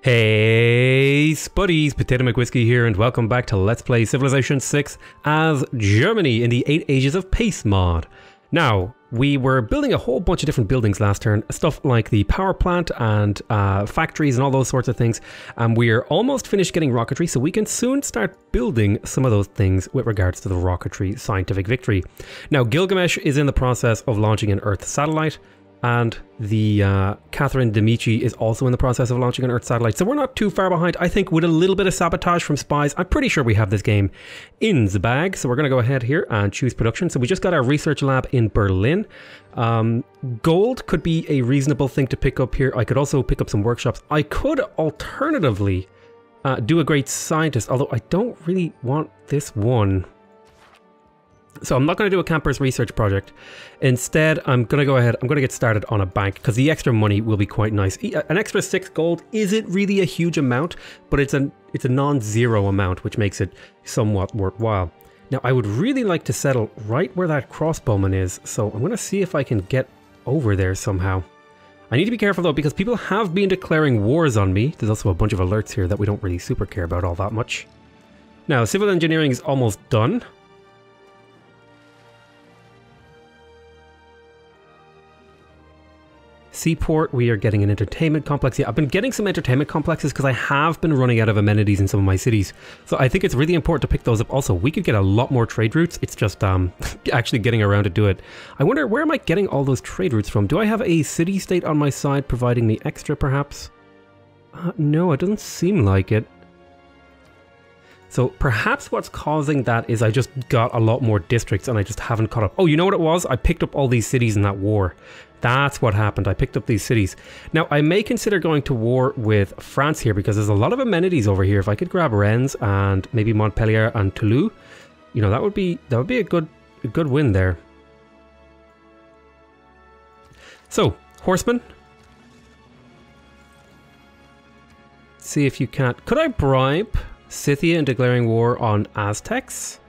Hey spuddies, PotatoMcWhiskey here, and welcome back to Let's Play Civilization 6 as Germany in the 8 Ages of Peace mod. Now, we were building a whole bunch of different buildings last turn, stuff like the power plant and factories and all those sorts of things, and we're almost finished getting rocketry, so we can soon start building some of those things with regards to the rocketry scientific victory. Now, Gilgamesh is in the process of launching an Earth satellite, and the Catherine de' Medici is also in the process of launching an Earth satellite. So we're not too far behind. I think with a little bit of sabotage from spies, I'm pretty sure we have this game in the bag. So we're going to go ahead here and choose production. So we just got our research lab in Berlin. Gold could be a reasonable thing to pick up here. I could also pick up some workshops. I could alternatively do a great scientist, although I don't really want this one. So I'm not going to do a campers research project. Instead, I'm going to go ahead, I'm going to get started on a bank because the extra money will be quite nice. An extra 6 gold isn't really a huge amount, but it's a non-zero amount, which makes it somewhat worthwhile. Now, I would really like to settle right where that crossbowman is, so I'm going to see if I can get over there somehow. I need to be careful though, because people have been declaring wars on me. There's also a bunch of alerts here that we don't really super care about all that much. Now, civil engineering is almost done. Seaport, we are getting an entertainment complex. Yeah, I've been getting some entertainment complexes because I have been running out of amenities in some of my cities. So I think it's really important to pick those up. Also, we could get a lot more trade routes. It's just actually getting around to do it. I wonder, where am I getting all those trade routes from? Do I have a city-state on my side providing me extra, perhaps? No, it doesn't seem like it. So perhaps what's causing that is I just got a lot more districts and I just haven't caught up. Oh, you know what it was? I picked up all these cities in that war. That's what happened. I picked up these cities. Now, I may consider going to war with France here because there's a lot of amenities over here. If I could grab Rennes and maybe Montpellier and Toulouse, you know, that would be a good win there. So, horsemen. See if you can't. Could I bribe Scythia in declaring war on Aztecs?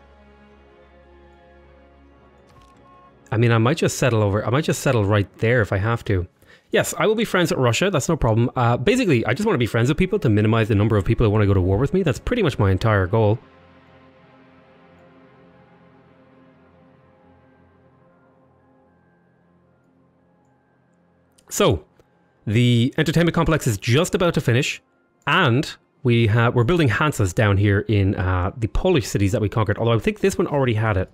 I mean, I might just settle right there if I have to. Yes, I will be friends with Russia. That's no problem. Basically, I just want to be friends with people to minimize the number of people who want to go to war with me. That's pretty much my entire goal. So, the entertainment complex is just about to finish, and we're building Hansas down here in the Polish cities that we conquered, although I think this one already had it.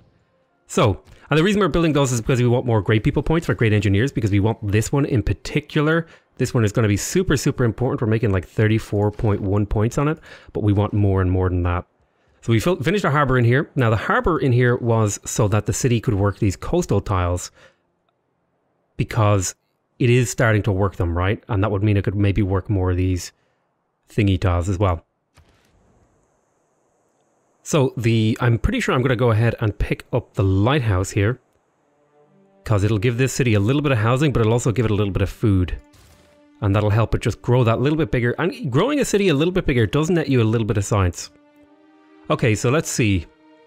So, and the reason we're building those is because we want more great people points for great engineers, because we want this one in particular. This one is going to be super, super important. We're making like 34.1 points on it, but we want more and more than that. So we finished our harbour in here. Now, the harbour in here was so that the city could work these coastal tiles, because it is starting to work them, right? And that would mean it could maybe work more of these thingy tiles as well. So I'm pretty sure I'm going to go ahead and pick up the lighthouse here, because it'll give this city a little bit of housing, but it'll also give it a little bit of food. And that'll help it just grow that little bit bigger. And growing a city a little bit bigger does net you a little bit of science. Okay, so let's see.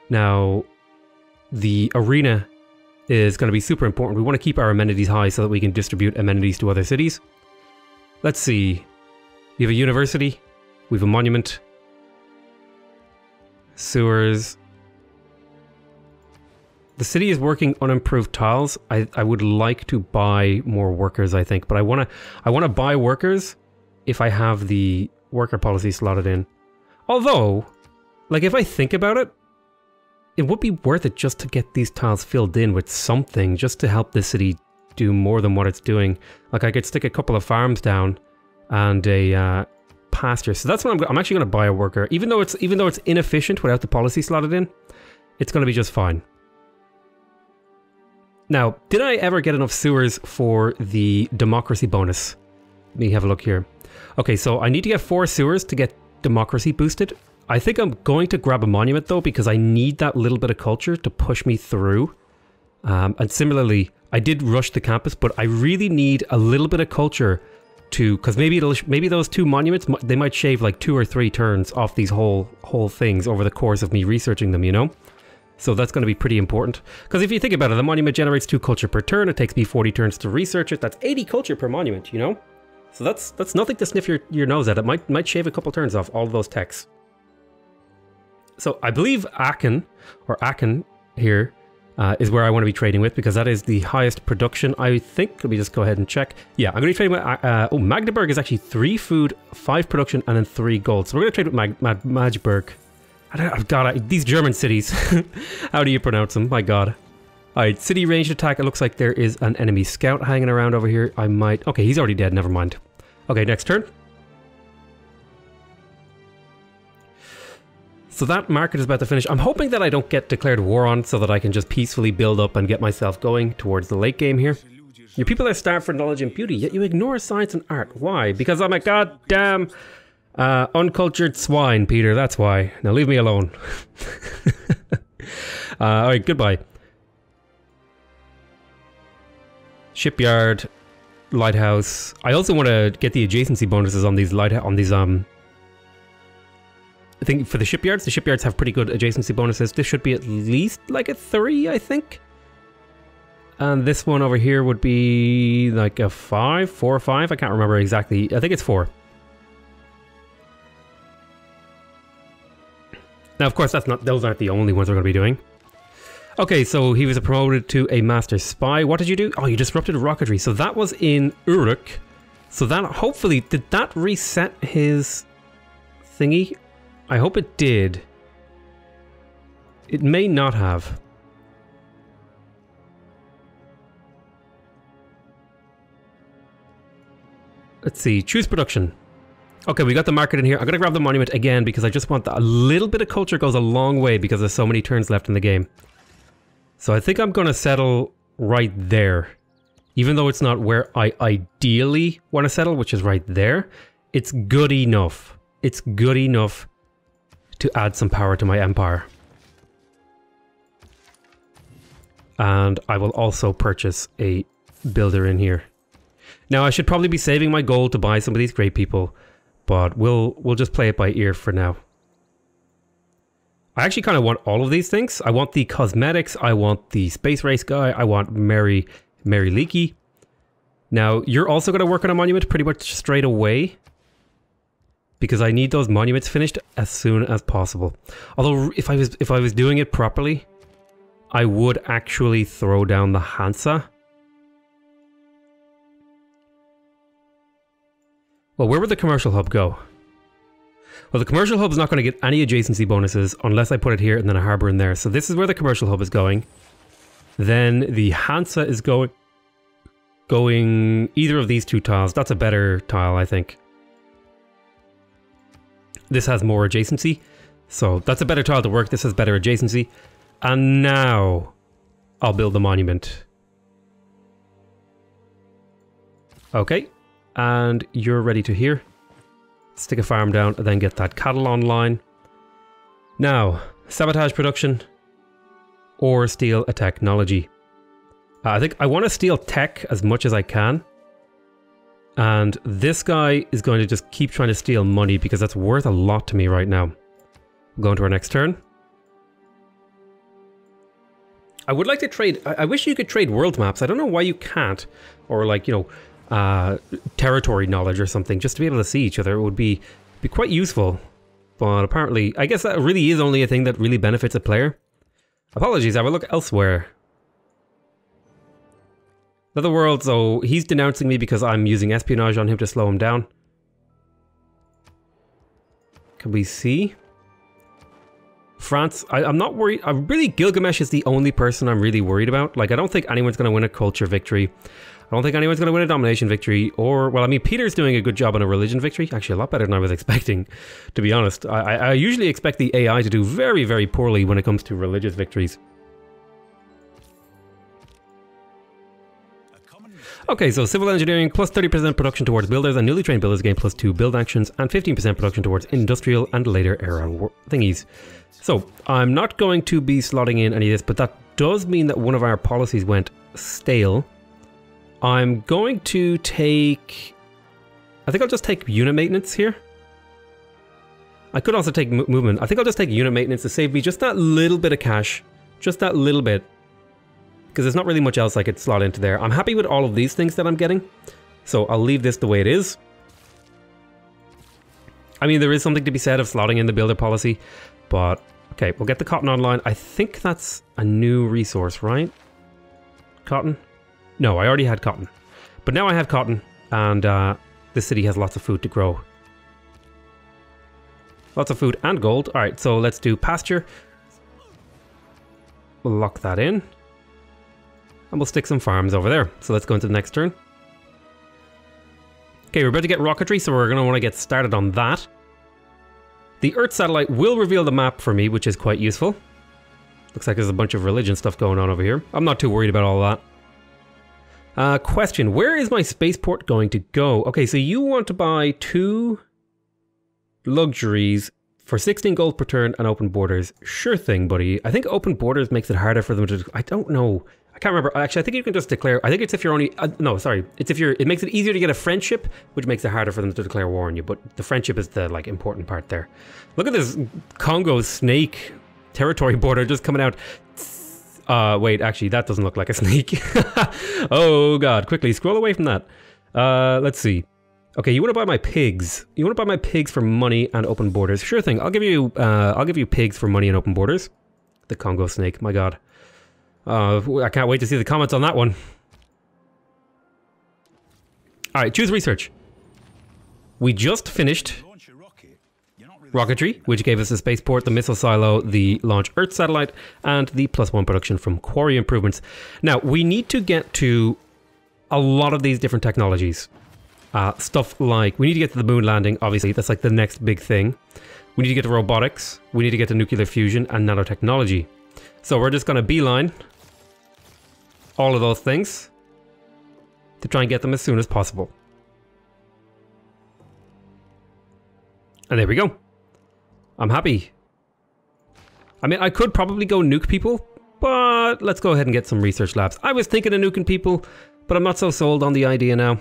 Now, the arena is going to be super important. We want to keep our amenities high so that we can distribute amenities to other cities. Let's see. We have a university. We have a monument. Sewers. The city is working unimproved tiles. I would like to buy more workers, I think, but I want to buy workers if I have the worker policy slotted in. Although, like, if I think about it, it would be worth it just to get these tiles filled in with something, just to help the city do more than what it's doing. Like, I could stick a couple of farms down and a pasture. So that's what I'm actually going to buy a worker, even though it's inefficient without the policy slotted in. It's going to be just fine. Now, did I ever get enough sewers for the democracy bonus? Let me have a look here. Okay, so I need to get 4 sewers to get democracy boosted. I think I'm going to grab a monument though, because I need that little bit of culture to push me through. And similarly, I did rush the campus, but I really need a little bit of culture because maybe those 2 monuments, they might shave like 2 or 3 turns off these whole things over the course of me researching them, you know? So that's going to be pretty important. Because if you think about it, the monument generates 2 culture per turn. It takes me 40 turns to research it. That's 80 culture per monument, you know? So that's nothing to sniff your nose at. It might shave a couple turns off all of those techs. So I believe Aachen here is where I want to be trading with, because that is the highest production, I think. Let me just go ahead and check. Yeah, I'm going to be trading with... Magdeburg is actually 3 food, 5 production, and then 3 gold. So we're going to trade with Magdeburg. God, these German cities. How do you pronounce them? My God. Alright, city ranged attack. It looks like there is an enemy scout hanging around over here. I might... Okay, he's already dead. Never mind. Okay, next turn. So that market is about to finish. I'm hoping that I don't get declared war on, so that I can just peacefully build up and get myself going towards the late game here. Your people are starved for knowledge and beauty, yet you ignore science and art. Why? Because I'm a goddamn uncultured swine, Peter. That's why. Now leave me alone. Alright, goodbye. Shipyard, lighthouse. I also want to get the adjacency bonuses on these I think for the shipyards have pretty good adjacency bonuses. This should be at least like a 3, I think. And this one over here would be like a 4 or 5. I can't remember exactly. I think it's 4. Now, of course, those aren't the only ones we're going to be doing. Okay, so he was promoted to a master spy. What did you do? Oh, you disrupted rocketry. So that was in Uruk. So that hopefully, did that reset his thingy? I hope it did. It may not have. Let's see, choose production. Okay, we got the market in here. I'm gonna grab the monument again because I just want a little bit of culture goes a long way because there's so many turns left in the game. So I think I'm gonna settle right there. Even though it's not where I ideally want to settle, which is right there, it's good enough. It's good enough to add some power to my empire. And I will also purchase a builder in here. Now I should probably be saving my gold to buy some of these great people, but we'll just play it by ear for now. I actually kind of want all of these things. I want the cosmetics, I want the space race guy, I want Mary Leakey. Now you're also going to work on a monument pretty much straight away, because I need those monuments finished as soon as possible. Although if I was doing it properly, I would actually throw down the Hansa. Well, where would the commercial hub go? Well, the commercial hub is not going to get any adjacency bonuses unless I put it here and then a harbor in there. So this is where the commercial hub is going. Then the Hansa is going either of these 2 tiles. That's a better tile, I think. This has more adjacency, so that's a better tile to work. This has better adjacency. And now I'll build the monument. Okay, and you're ready to here. Stick a farm down and then get that cattle online. Now, sabotage production or steal a technology. I think I want to steal tech as much as I can. And this guy is going to just keep trying to steal money because that's worth a lot to me right now. We'll go into our next turn. I would like to trade... I wish you could trade world maps. I don't know why you can't. Or like, you know, territory knowledge or something. Just to be able to see each other. It would be quite useful. But apparently... I guess that really is only a thing that really benefits a player. Apologies, I will look elsewhere. Another world, so he's denouncing me because I'm using espionage on him to slow him down. Can we see? France, I'm not worried. Really, Gilgamesh is the only person I'm really worried about. Like, I don't think anyone's going to win a culture victory. I don't think anyone's going to win a domination victory. Or, well, I mean, Peter's doing a good job on a religion victory. Actually, a lot better than I was expecting, to be honest. I usually expect the AI to do very, very poorly when it comes to religious victories. Okay, so civil engineering plus 30% production towards builders, and newly trained builders gain plus 2 build actions and 15% production towards industrial and later era thingies. So I'm not going to be slotting in any of this, but that does mean that one of our policies went stale. I'm going to take... I think I'll just take unit maintenance here. I could also take movement. I think I'll just take unit maintenance to save me just that little bit of cash. Just that little bit. Because there's not really much else I could slot into there. I'm happy with all of these things that I'm getting. So I'll leave this the way it is. I mean, there is something to be said of slotting in the builder policy, but okay, we'll get the cotton online. I think that's a new resource, right? Cotton? No, I already had cotton. But now I have cotton, and this city has lots of food to grow. Lots of food and gold. All right, so let's do pasture. We'll lock that in. And we'll stick some farms over there. So let's go into the next turn. Okay, we're about to get rocketry, so we're going to want to get started on that. The Earth satellite will reveal the map for me, which is quite useful. Looks like there's a bunch of religion stuff going on over here. I'm not too worried about all that. Question, where is my spaceport going to go? Okay, so you want to buy 2 luxuries for 16 gold per turn and open borders. Sure thing, buddy. I think open borders makes it harder for them to... I don't know. I can't remember. Actually, I think you can just declare... I think it's if you're only... no, sorry. It's if you're... It makes it easier to get a friendship, which makes it harder for them to declare war on you. But the friendship is the, like, important part there. Look at this Congo snake territory border just coming out. Wait, actually, that doesn't look like a snake. Oh, God. Quickly, scroll away from that. Let's see. Okay, you want to buy my pigs. You want to buy my pigs for money and open borders. Sure thing. I'll give you pigs for money and open borders. The Congo snake, my God. I can't wait to see the comments on that one. Alright, choose research. We just finished rocketry, which gave us the spaceport, the missile silo, the launch Earth satellite, and the +1 production from quarry improvements. Now, we need to get to a lot of these different technologies. Stuff like, we need to get to the moon landing, obviously, that's like the next big thing. We need to get to robotics, we need to get to nuclear fusion and nanotechnology. So we're just going to beeline all of those things to try and get them as soon as possible. And there we go. I'm happy. I mean, I could probably go nuke people, but let's go ahead and get some research labs. I was thinking of nuking people, but I'm not so sold on the idea now.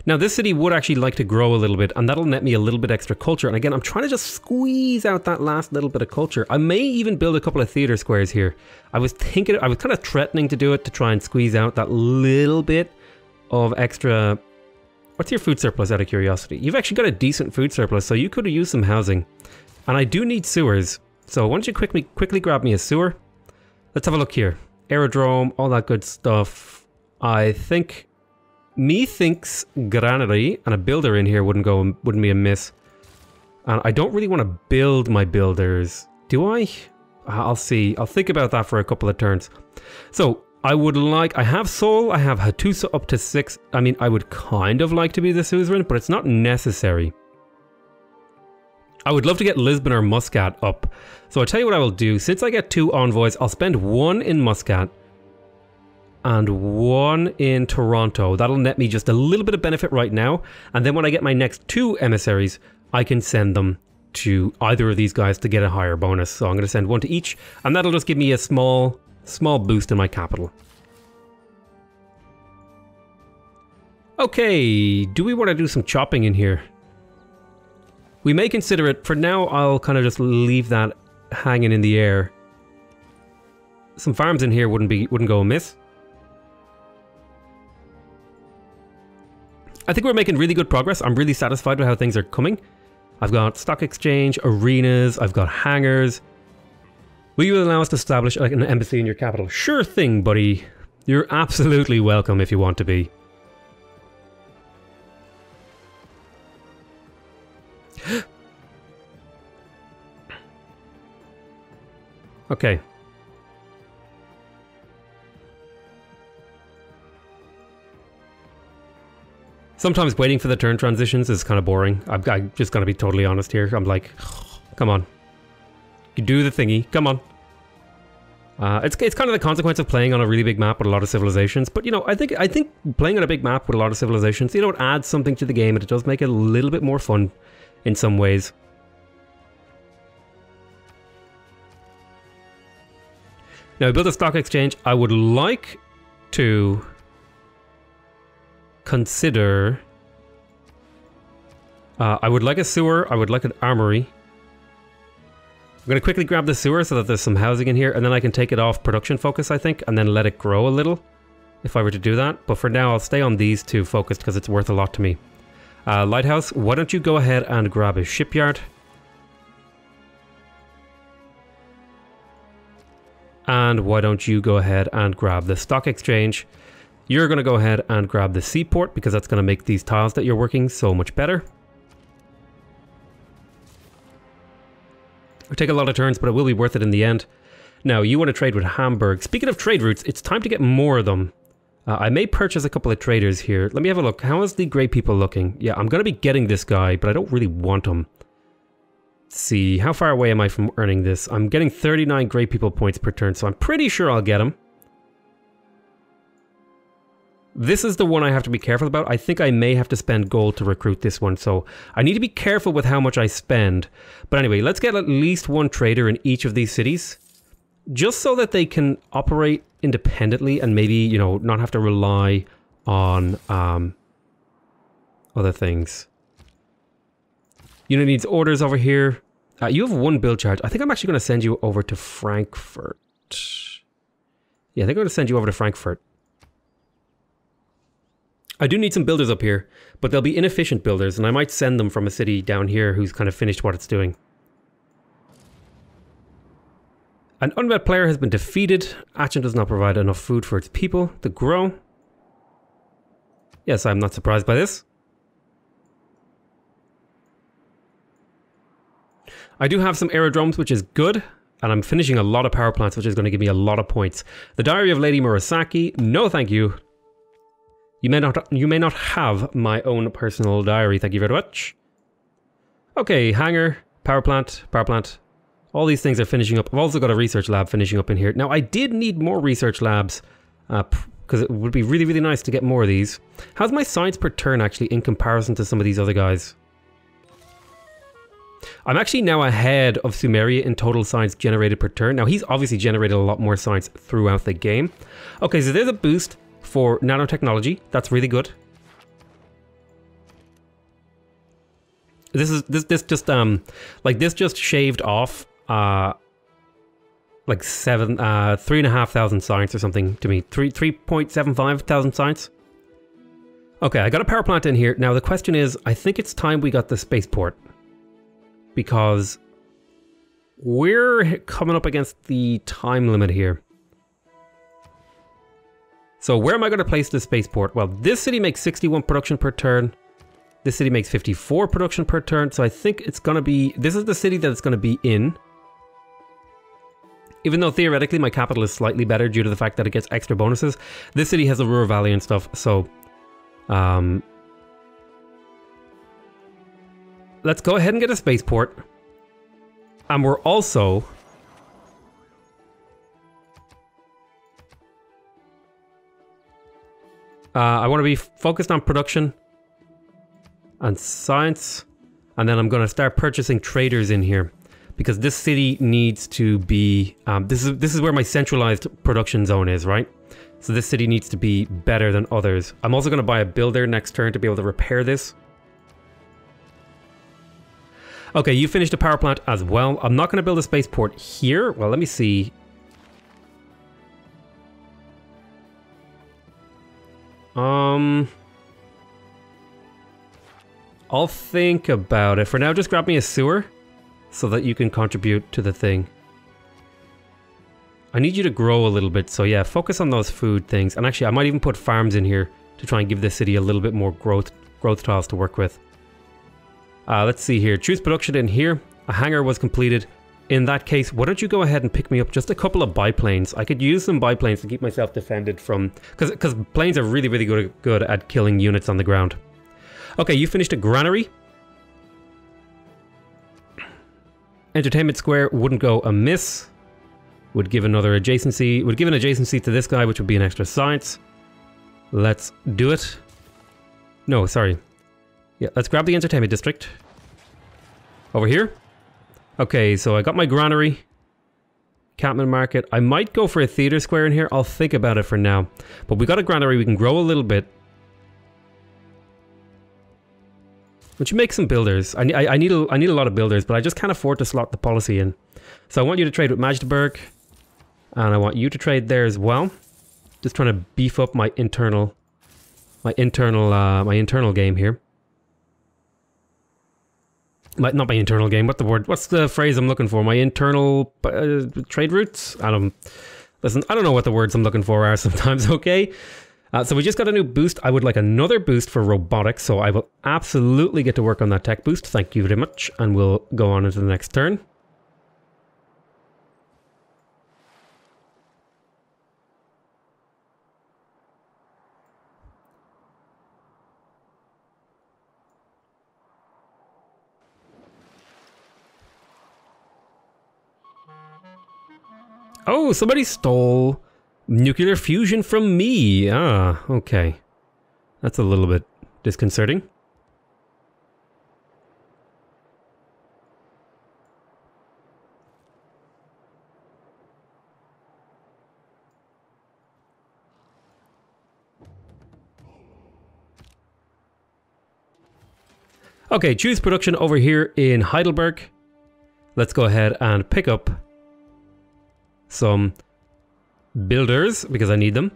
Now, this city would actually like to grow a little bit, and that'll net me a little bit extra culture. And again, I'm trying to just squeeze out that last little bit of culture. I may even build a couple of theater squares here. I was kind of threatening to do it to try and squeeze out that little bit of extra... What's your food surplus, out of curiosity? You've actually got a decent food surplus, so you could have used some housing. And I do need sewers. So why don't you quickly grab me a sewer? Let's have a look here. Aerodrome, all that good stuff. I think... Methinks granary and a builder in here wouldn't be a miss. And I don't really want to build my builders. Do I? I'll see. I'll think about that for a couple of turns. So I have Seoul, I have Hattusa up to 6. I mean, I would kind of like to be the suzerain, but it's not necessary. I would love to get Lisbon or Muscat up. So I'll tell you what I will do. Since I get 2 envoys, I'll spend 1 in Muscat and 1 in Toronto. That'll net me just a little bit of benefit right now. And then when I get my next 2 emissaries, I can send them to either of these guys to get a higher bonus. So I'm going to send 1 to each, and that'll just give me a small boost in my capital. Okay, do we want to do some chopping in here? We may consider it. For now, I'll kind of just leave that hanging in the air. Some farms in here wouldn't go amiss. I think we're making really good progress. I'm really satisfied with how things are coming. I've got stock exchange, arenas, I've got hangars. Will you allow us to establish like an embassy in your capital? Sure thing, buddy. You're absolutely welcome if you want to be. Okay. Sometimes waiting for the turn transitions is kind of boring. I'm just going to be totally honest here. I'm like, come on. You do the thingy. Come on. It's kind of the consequence of playing on a really big map with a lot of civilizations. But, you know, I think playing on a big map with a lot of civilizations, you know, it adds something to the game and it does make it a little bit more fun in some ways. Now, I built a stock exchange. I would like to consider... I would like a sewer. I would like an armory. I'm going to quickly grab the sewer so that there's some housing in here, and then I can take it off production focus, I think, and then let it grow a little if I were to do that. But for now, I'll stay on these 2 focused because it's worth a lot to me. Lighthouse, why don't you go ahead and grab a shipyard? And why don't you go ahead and grab the stock exchange? You're going to go ahead and grab the seaport because that's going to make these tiles that you're working so much better. It'll take a lot of turns, but it will be worth it in the end. Now, you want to trade with Hamburg. Speaking of trade routes, it's time to get more of them. I may purchase a couple of traders here. Let me have a look. How is the Grey People looking? Yeah, I'm going to be getting this guy, but I don't really want him. Let's see, how far away am I from earning this? I'm getting 39 Grey People points per turn, so I'm pretty sure I'll get him. This is the one I have to be careful about. I think I may have to spend gold to recruit this one, so I need to be careful with how much I spend. But anyway, let's get at least one trader in each of these cities, just so that they can operate independently and maybe, you know, not have to rely on other things. Unit needs orders over here. You have one build charge. I think I'm actually going to send you over to Frankfurt. Yeah, I think I'm going to send you over to Frankfurt. I do need some builders up here, but they'll be inefficient builders, and I might send them from a city down here who's kind of finished what it's doing. An unmet player has been defeated. Action does not provide enough food for its people to grow. Yes, I'm not surprised by this. I do have some aerodromes, which is good, and I'm finishing a lot of power plants, which is going to give me a lot of points. The Diary of Lady Murasaki, no thank you. You may not have my own personal diary, thank you very much. Okay, hangar, power plant, power plant. All these things are finishing up. I've also got a research lab finishing up in here. Now, I did need more research labs, because it would be really, really nice to get more of these. How's my science per turn, actually, in comparison to some of these other guys? I'm actually now ahead of Sumeria in total science generated per turn. Now, he's obviously generated a lot more science throughout the game. Okay, so there's a boost for nanotechnology. That's really good. This just shaved off like 3,500 science or something to me. 3.75 thousand science. Okay, I got a power plant in here. Now the question is, I think it's time we got the spaceport, because we're coming up against the time limit here. So where am I going to place the spaceport? Well, this city makes 61 production per turn. This city makes 54 production per turn. So I think it's going to be... This is the city that it's going to be in. Even though theoretically my capital is slightly better due to the fact that it gets extra bonuses. This city has a Ruhr Valley and stuff. So... let's go ahead and get a spaceport. And we're also... I want to be focused on production and science, and then I'm going to start purchasing traders in here, because this city needs to be this is where my centralized production zone is, right? So this city needs to be better than others. I'm also going to buy a builder next turn to be able to repair this. Okay, you finished a power plant as well. I'm not going to build a spaceport here. Well, let me see. I'll think about it. For now, just grab me a sewer so that you can contribute to the thing. I need you to grow a little bit, so yeah, focus on those food things. And actually, I might even put farms in here to try and give this city a little bit more growth tiles to work with. Let's see here. Choose production in here. A hangar was completed. In that case, why don't you go ahead and pick me up just a couple of biplanes? I could use some biplanes to keep myself defended from... Because planes are really, really good at killing units on the ground. Okay, you finished a granary. Entertainment Square wouldn't go amiss. Would give another adjacency. Would give an adjacency to this guy, which would be an extra science. Let's do it. No, sorry. Yeah, let's grab the entertainment district. Over here. Okay, so I got my granary. Catman Market. I might go for a theater square in here. I'll think about it for now. But we got a granary. We can grow a little bit. We should make some builders. I need a lot of builders, but I just can't afford to slot the policy in. So I want you to trade with Magdeburg, and I want you to trade there as well. Just trying to beef up my internal game here. not my internal game, what's the phrase I'm looking for? My internal trade routes? Listen, I don't know what the words I'm looking for are sometimes, okay? So we just got a new boost. I would like another boost for robotics, so I will absolutely get to work on that tech boost. Thank you very much, and we'll go on into the next turn. Oh, somebody stole nuclear fusion from me. Ah, okay. That's a little bit disconcerting. Okay, choose production over here in Heidelberg. Let's go ahead and pick up some builders because I need them.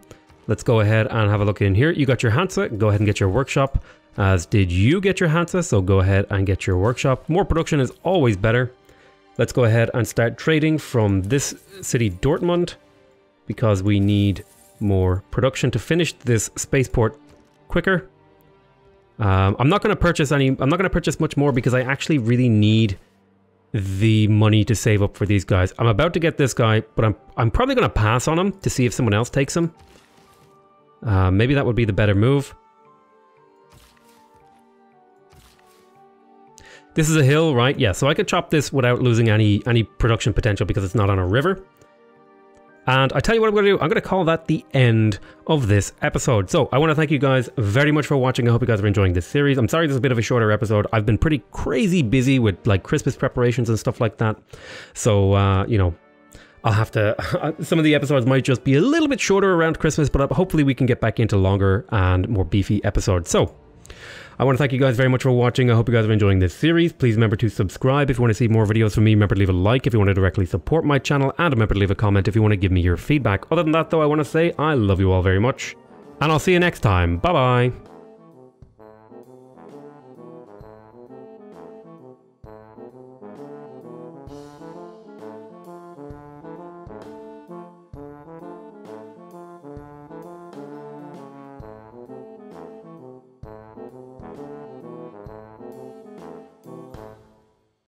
Let's go ahead and have a look in here. You got your Hansa, go ahead and get your workshop, as did you get your Hansa, so go ahead and get your workshop. More production is always better. Let's go ahead and start trading from this city, Dortmund, because we need more production to finish this spaceport quicker. I'm not going to purchase much more because I actually really need the money to save up for these guys. I'm about to get this guy, but I'm probably going to pass on him to see if someone else takes him. Maybe that would be the better move. This is a hill, right? Yeah, so I could chop this without losing any production potential because it's not on a river. And I tell you what I'm going to do. I'm going to call that the end of this episode. So I want to thank you guys very much for watching. I hope you guys are enjoying this series. I'm sorry this is a bit of a shorter episode. I've been pretty crazy busy with like Christmas preparations and stuff like that. So, you know, I'll have to... some of the episodes might just be a little bit shorter around Christmas, but hopefully we can get back into longer and more beefy episodes. So I want to thank you guys very much for watching. I hope you guys are enjoying this series. Please remember to subscribe if you want to see more videos from me. Remember to leave a like if you want to directly support my channel. And remember to leave a comment if you want to give me your feedback. Other than that, though, I want to say I love you all very much. And I'll see you next time. Bye-bye.